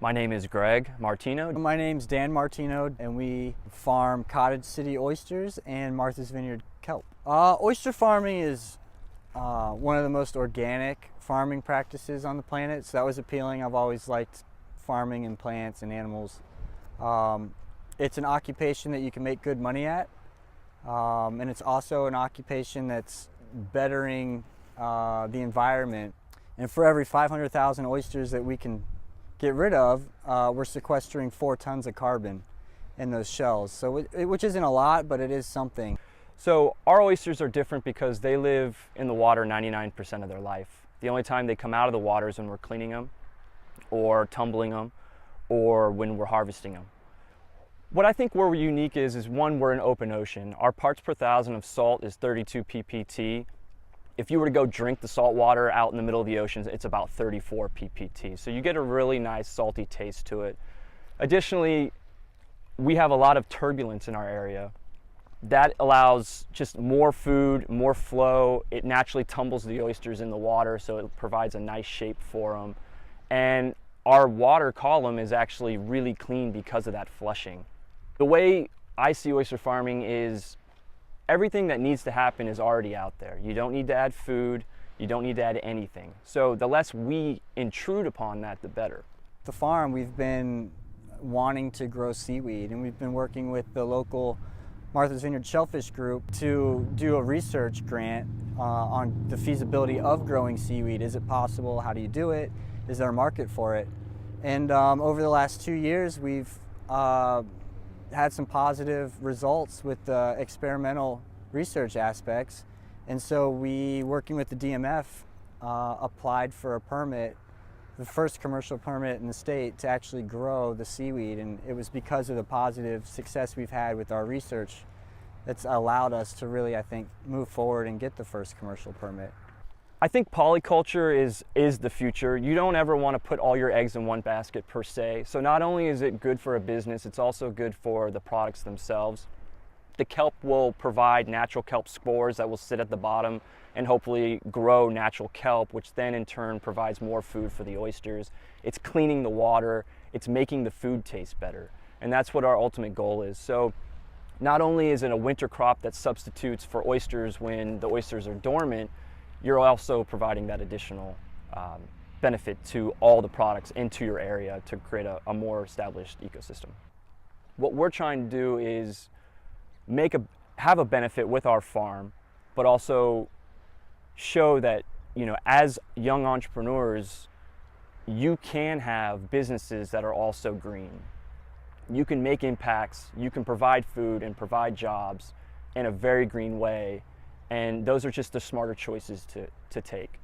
My name is Greg Martino. My name's Dan Martino, and we farm Cottage City oysters and Martha's Vineyard kelp. Oyster farming is one of the most organic farming practices on the planet, so that was appealing. I've always liked farming and plants and animals. It's an occupation that you can make good money at, and it's also an occupation that's bettering the environment. And for every 500,000 oysters that we can get rid of, we're sequestering 4 tons of carbon in those shells. So which isn't a lot, but it is something. So our oysters are different because they live in the water 99% of their life. The only time they come out of the water is when we're cleaning them or tumbling them or when we're harvesting them. What I think where we're unique is one, we're an open ocean. Our parts per thousand of salt is 32 ppt. If you were to go drink the salt water out in the middle of the oceans, it's about 34 ppt. So you get a really nice salty taste to it. Additionally, we have a lot of turbulence in our area. That allows just more food, more flow. It naturally tumbles the oysters in the water, so it provides a nice shape for them. And our water column is actually really clean because of that flushing. The way I see oyster farming is everything that needs to happen is already out there. You don't need to add food, you don't need to add anything. So the less we intrude upon that, the better. The farm, we've been wanting to grow seaweed, and we've been working with the local Martha's Vineyard Shellfish Group to do a research grant on the feasibility of growing seaweed. Is it possible? How do you do it? Is there a market for it? And over the last 2 years, we've had some positive results with the experimental research aspects. And so we, working with the DMF, applied for a permit, the first commercial permit in the state to actually grow the seaweed. And it was because of the positive success we've had with our research that's allowed us to really, I think, move forward and get the first commercial permit. I think polyculture is the future. You don't ever want to put all your eggs in one basket per se. So not only is it good for a business, it's also good for the products themselves. The kelp will provide natural kelp spores that will sit at the bottom and hopefully grow natural kelp, which then in turn provides more food for the oysters. It's cleaning the water, it's making the food taste better. And that's what our ultimate goal is. So not only is it a winter crop that substitutes for oysters when the oysters are dormant, you're also providing that additional benefit to all the products into your area to create a more established ecosystem. What we're trying to do is have a benefit with our farm, but also show that, as young entrepreneurs, you can have businesses that are also green. You can make impacts, you can provide food and provide jobs in a very green way. And those are just the smarter choices to take.